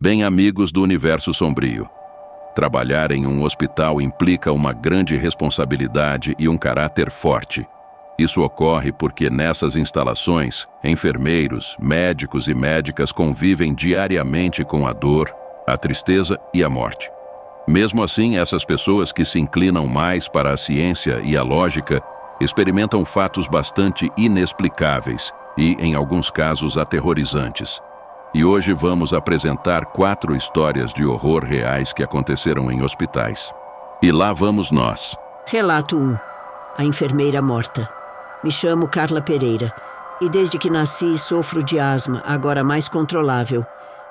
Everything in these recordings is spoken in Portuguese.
Bem, amigos do Universo Sombrio, trabalhar em um hospital implica uma grande responsabilidade e um caráter forte. Isso ocorre porque nessas instalações, enfermeiros, médicos e médicas convivem diariamente com a dor, a tristeza e a morte. Mesmo assim, essas pessoas que se inclinam mais para a ciência e a lógica experimentam fatos bastante inexplicáveis e, em alguns casos, aterrorizantes. E hoje vamos apresentar 4 histórias de horror reais que aconteceram em hospitais. E lá vamos nós. Relato 1. A enfermeira morta. Me chamo Carla Pereira e desde que nasci sofro de asma, agora mais controlável.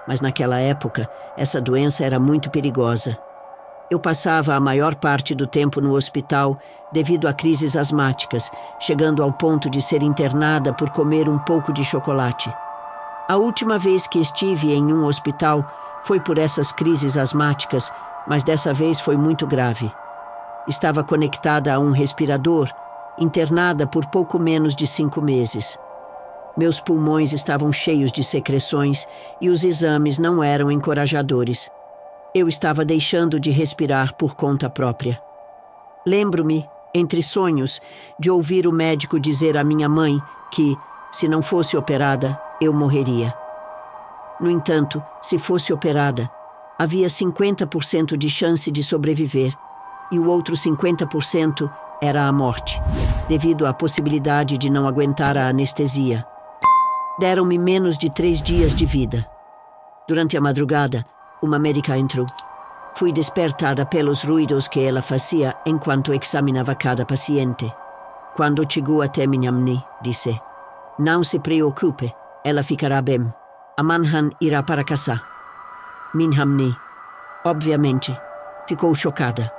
Mas naquela época, essa doença era muito perigosa. Eu passava a maior parte do tempo no hospital devido a crises asmáticas, chegando ao ponto de ser internada por comer um pouco de chocolate. A última vez que estive em um hospital foi por essas crises asmáticas, mas dessa vez foi muito grave. Estava conectada a um respirador, internada por pouco menos de 5 meses. Meus pulmões estavam cheios de secreções e os exames não eram encorajadores. Eu estava deixando de respirar por conta própria. Lembro-me, entre sonhos, de ouvir o médico dizer à minha mãe que, se não fosse operada, eu morreria. No entanto, se fosse operada, havia 50% de chance de sobreviver e o outro 50% era a morte, devido à possibilidade de não aguentar a anestesia. Deram-me menos de 3 dias de vida. Durante a madrugada, uma médica entrou. Fui despertada pelos ruídos que ela fazia enquanto examinava cada paciente. Quando chegou até minha mãe, disse: "Não se preocupe, ela ficará bem. Amanhã irá para casa." Minha mãe, obviamente, ficou chocada.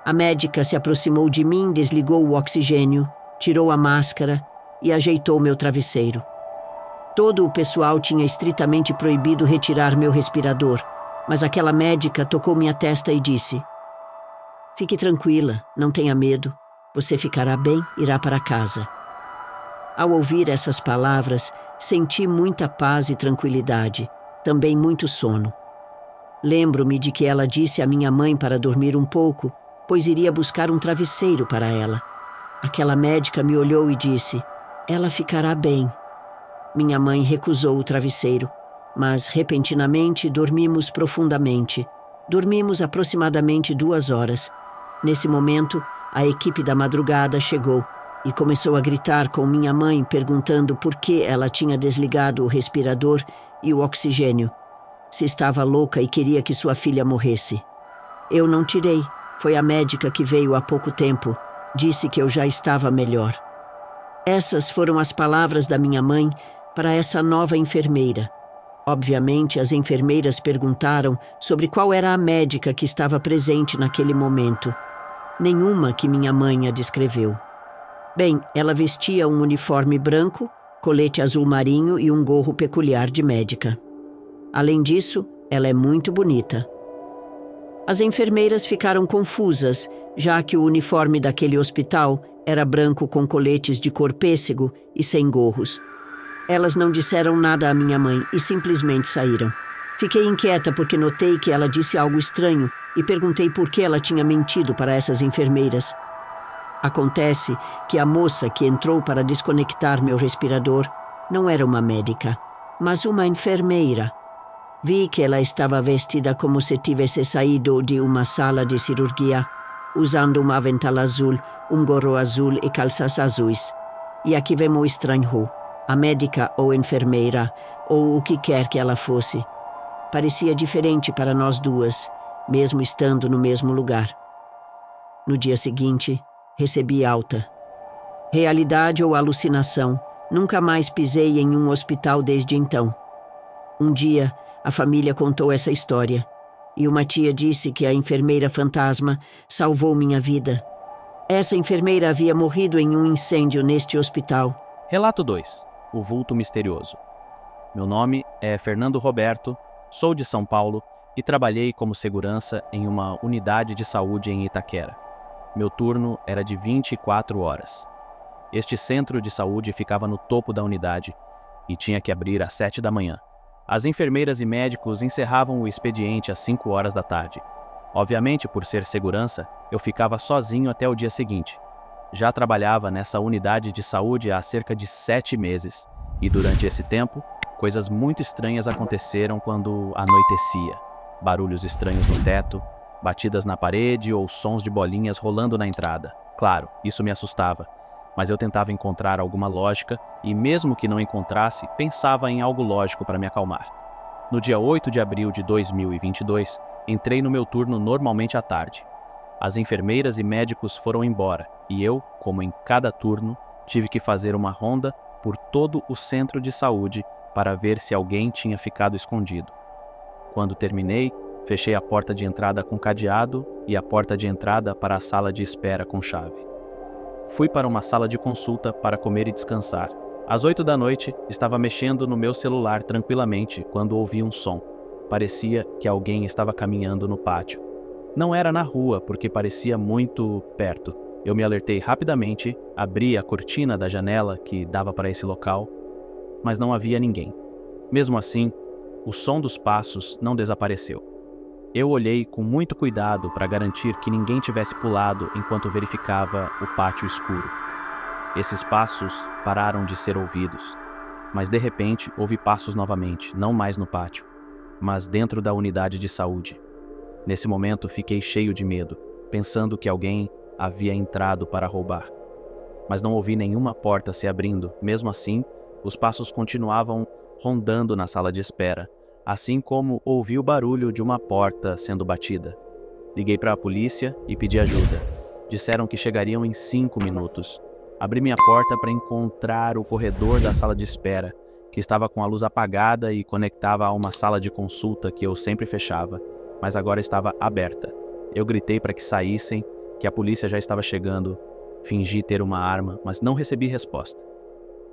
A médica se aproximou de mim, desligou o oxigênio, tirou a máscara e ajeitou meu travesseiro. Todo o pessoal tinha estritamente proibido retirar meu respirador, mas aquela médica tocou minha testa e disse: "Fique tranquila, não tenha medo. Você ficará bem, irá para casa." Ao ouvir essas palavras, senti muita paz e tranquilidade, também muito sono. Lembro-me de que ela disse à minha mãe para dormir um pouco, pois iria buscar um travesseiro para ela. Aquela médica me olhou e disse: "Ela ficará bem." Minha mãe recusou o travesseiro, mas repentinamente dormimos profundamente. Dormimos aproximadamente 2 horas. Nesse momento, a equipe da madrugada chegou e começou a gritar com minha mãe, perguntando por que ela tinha desligado o respirador e o oxigênio. Se estava louca e queria que sua filha morresse. Eu não tirei. Foi a médica que veio há pouco tempo. Disse que eu já estava melhor. Essas foram as palavras da minha mãe para essa nova enfermeira. Obviamente, as enfermeiras perguntaram sobre qual era a médica que estava presente naquele momento. Nenhuma que minha mãe a descreveu. Bem, ela vestia um uniforme branco, colete azul marinho e um gorro peculiar de médica. Além disso, ela é muito bonita. As enfermeiras ficaram confusas, já que o uniforme daquele hospital era branco com coletes de cor pêssego e sem gorros. Elas não disseram nada à minha mãe e simplesmente saíram. Fiquei inquieta porque notei que ela disse algo estranho e perguntei por que ela tinha mentido para essas enfermeiras. Acontece que a moça que entrou para desconectar meu respirador não era uma médica, mas uma enfermeira. Vi que ela estava vestida como se tivesse saído de uma sala de cirurgia, usando um avental azul, um gorro azul e calças azuis. E aqui vem o estranho. A médica ou enfermeira, ou o que quer que ela fosse, parecia diferente para nós duas, mesmo estando no mesmo lugar. No dia seguinte, recebi alta. Realidade ou alucinação, nunca mais pisei em um hospital desde então. Um dia, a família contou essa história, e uma tia disse que a enfermeira fantasma salvou minha vida. Essa enfermeira havia morrido em um incêndio neste hospital. Relato 2. O vulto misterioso. Meu nome é Fernando Roberto, sou de São Paulo e trabalhei como segurança em uma unidade de saúde em Itaquera. Meu turno era de 24 horas. Este centro de saúde ficava no topo da unidade e tinha que abrir às 7 da manhã. As enfermeiras e médicos encerravam o expediente às 5 horas da tarde. Obviamente, por ser segurança, eu ficava sozinho até o dia seguinte. Já trabalhava nessa unidade de saúde há cerca de 7 meses, e durante esse tempo, coisas muito estranhas aconteceram quando anoitecia. Barulhos estranhos no teto, batidas na parede ou sons de bolinhas rolando na entrada. Claro, isso me assustava, mas eu tentava encontrar alguma lógica e, mesmo que não encontrasse, pensava em algo lógico para me acalmar. No dia 8 de abril de 2022, entrei no meu turno normalmente à tarde. As enfermeiras e médicos foram embora e eu, como em cada turno, tive que fazer uma ronda por todo o centro de saúde para ver se alguém tinha ficado escondido. Quando terminei, fechei a porta de entrada com cadeado e a porta de entrada para a sala de espera com chave. Fui para uma sala de consulta para comer e descansar. Às 8 da noite, estava mexendo no meu celular tranquilamente quando ouvi um som. Parecia que alguém estava caminhando no pátio. Não era na rua, porque parecia muito perto. Eu me alertei rapidamente, abri a cortina da janela que dava para esse local, mas não havia ninguém. Mesmo assim, o som dos passos não desapareceu. Eu olhei com muito cuidado para garantir que ninguém tivesse pulado enquanto verificava o pátio escuro. Esses passos pararam de ser ouvidos, mas de repente ouvi passos novamente, não mais no pátio, mas dentro da unidade de saúde. Nesse momento fiquei cheio de medo, pensando que alguém havia entrado para roubar. Mas não ouvi nenhuma porta se abrindo. Mesmo assim, os passos continuavam rondando na sala de espera, assim como ouvi o barulho de uma porta sendo batida. Liguei para a polícia e pedi ajuda. Disseram que chegariam em 5 minutos. Abri minha porta para encontrar o corredor da sala de espera, que estava com a luz apagada e conectava a uma sala de consulta que eu sempre fechava, mas agora estava aberta. Eu gritei para que saíssem, que a polícia já estava chegando. Fingi ter uma arma, mas não recebi resposta.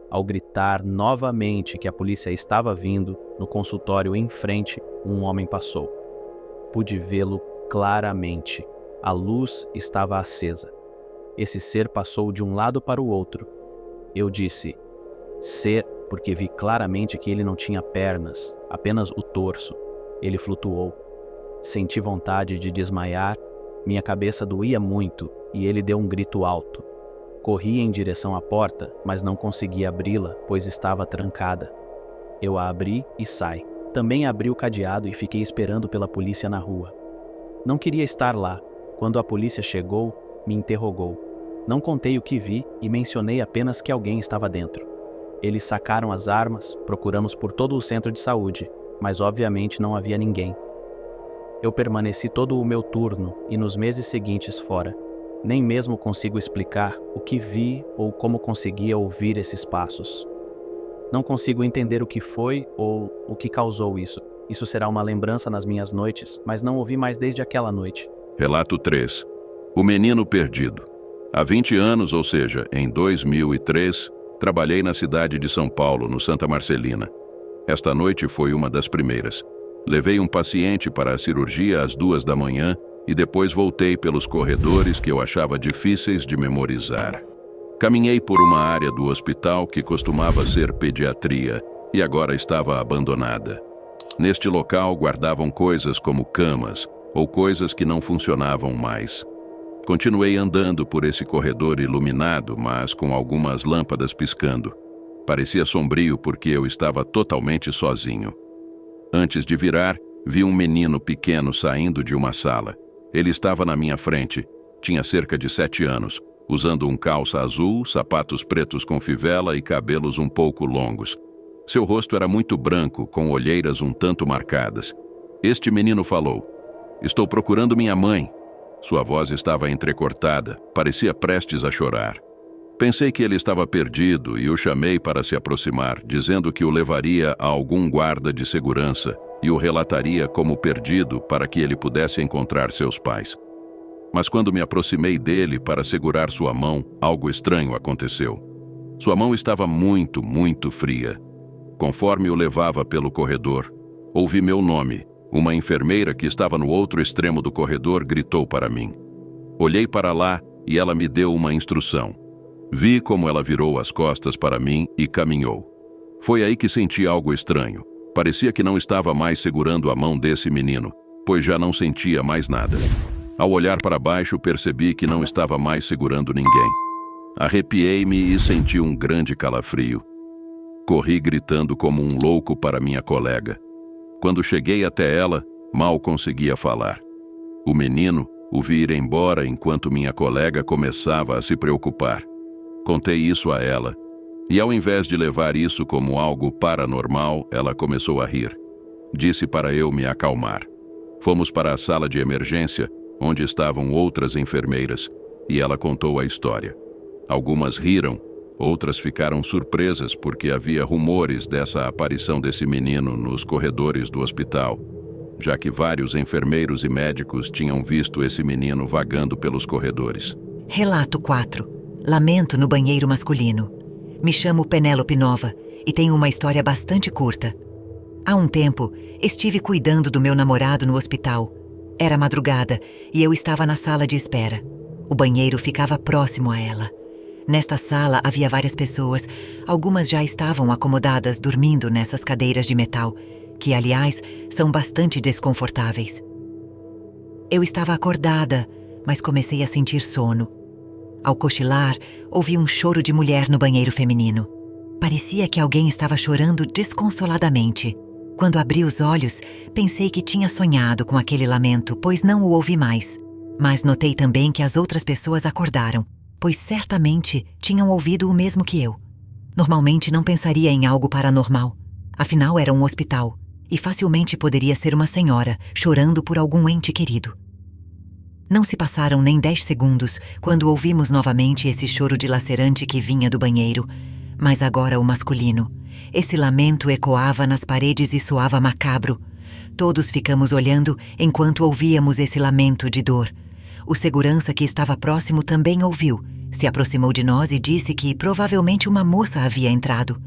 Ao gritar novamente que a polícia estava vindo, no consultório em frente, um homem passou. Pude vê-lo claramente. A luz estava acesa. Esse ser passou de um lado para o outro. Eu disse ser porque vi claramente que ele não tinha pernas, apenas o torso. Ele flutuou. Senti vontade de desmaiar, minha cabeça doía muito e ele deu um grito alto. Corri em direção à porta, mas não consegui abri-la, pois estava trancada. Eu a abri e saí. Também abri o cadeado e fiquei esperando pela polícia na rua. Não queria estar lá. Quando a polícia chegou, me interrogou. Não contei o que vi e mencionei apenas que alguém estava dentro. Eles sacaram as armas, procuramos por todo o centro de saúde, mas obviamente não havia ninguém. Eu permaneci todo o meu turno e nos meses seguintes fora. Nem mesmo consigo explicar o que vi ou como conseguia ouvir esses passos. Não consigo entender o que foi ou o que causou isso. Isso será uma lembrança nas minhas noites, mas não ouvi mais desde aquela noite. Relato 3. O menino perdido. Há 20 anos, ou seja, em 2003, trabalhei na cidade de São Paulo, no Santa Marcelina. Esta noite foi uma das primeiras. Levei um paciente para a cirurgia às 2 da manhã e depois voltei pelos corredores que eu achava difíceis de memorizar. Caminhei por uma área do hospital que costumava ser pediatria e agora estava abandonada. Neste local guardavam coisas como camas ou coisas que não funcionavam mais. Continuei andando por esse corredor iluminado, mas com algumas lâmpadas piscando. Parecia sombrio porque eu estava totalmente sozinho. Antes de virar, vi um menino pequeno saindo de uma sala. Ele estava na minha frente. Tinha cerca de 7 anos, usando um calça azul, sapatos pretos com fivela e cabelos um pouco longos. Seu rosto era muito branco, com olheiras um tanto marcadas. Este menino falou: "Estou procurando minha mãe." Sua voz estava entrecortada, parecia prestes a chorar. Pensei que ele estava perdido e o chamei para se aproximar, dizendo que o levaria a algum guarda de segurança e o relataria como perdido para que ele pudesse encontrar seus pais. Mas quando me aproximei dele para segurar sua mão, algo estranho aconteceu. Sua mão estava muito, muito fria. Conforme o levava pelo corredor, ouvi meu nome. Uma enfermeira que estava no outro extremo do corredor gritou para mim. Olhei para lá e ela me deu uma instrução. Vi como ela virou as costas para mim e caminhou. Foi aí que senti algo estranho. Parecia que não estava mais segurando a mão desse menino, pois já não sentia mais nada. Ao olhar para baixo, percebi que não estava mais segurando ninguém. Arrepiei-me e senti um grande calafrio. Corri gritando como um louco para minha colega. Quando cheguei até ela, mal conseguia falar. O menino o vi ir embora enquanto minha colega começava a se preocupar. Contei isso a ela, e ao invés de levar isso como algo paranormal, ela começou a rir. Disse para eu me acalmar. Fomos para a sala de emergência, onde estavam outras enfermeiras, e ela contou a história. Algumas riram, outras ficaram surpresas porque havia rumores dessa aparição desse menino nos corredores do hospital, já que vários enfermeiros e médicos tinham visto esse menino vagando pelos corredores. Relato 4. Lamento no banheiro masculino. Me chamo Penélope Nova e tenho uma história bastante curta. Há um tempo, estive cuidando do meu namorado no hospital. Era madrugada e eu estava na sala de espera. O banheiro ficava próximo a ela. Nesta sala havia várias pessoas, algumas já estavam acomodadas dormindo nessas cadeiras de metal, que, aliás, são bastante desconfortáveis. Eu estava acordada, mas comecei a sentir sono. Ao cochilar, ouvi um choro de mulher no banheiro feminino. Parecia que alguém estava chorando desconsoladamente. Quando abri os olhos, pensei que tinha sonhado com aquele lamento, pois não o ouvi mais. Mas notei também que as outras pessoas acordaram, pois certamente tinham ouvido o mesmo que eu. Normalmente não pensaria em algo paranormal. Afinal, era um hospital, e facilmente poderia ser uma senhora chorando por algum ente querido. Não se passaram nem 10 segundos quando ouvimos novamente esse choro dilacerante que vinha do banheiro, mas agora o masculino. Esse lamento ecoava nas paredes e soava macabro. Todos ficamos olhando enquanto ouvíamos esse lamento de dor. O segurança que estava próximo também ouviu, se aproximou de nós e disse que provavelmente uma moça havia entrado.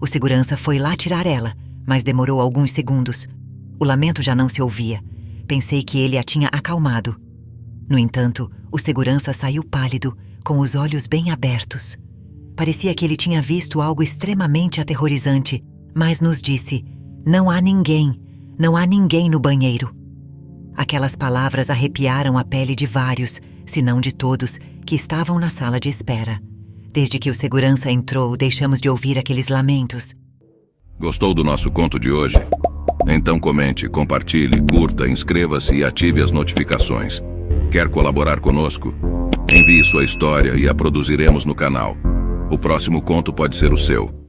O segurança foi lá tirar ela, mas demorou alguns segundos. O lamento já não se ouvia. Pensei que ele a tinha acalmado. No entanto, o segurança saiu pálido, com os olhos bem abertos. Parecia que ele tinha visto algo extremamente aterrorizante, mas nos disse: "Não há ninguém no banheiro." Aquelas palavras arrepiaram a pele de vários, se não de todos, que estavam na sala de espera. Desde que o segurança entrou, deixamos de ouvir aqueles lamentos. Gostou do nosso conto de hoje? Então comente, compartilhe, curta, inscreva-se e ative as notificações. Quer colaborar conosco? Envie sua história e a produziremos no canal. O próximo conto pode ser o seu.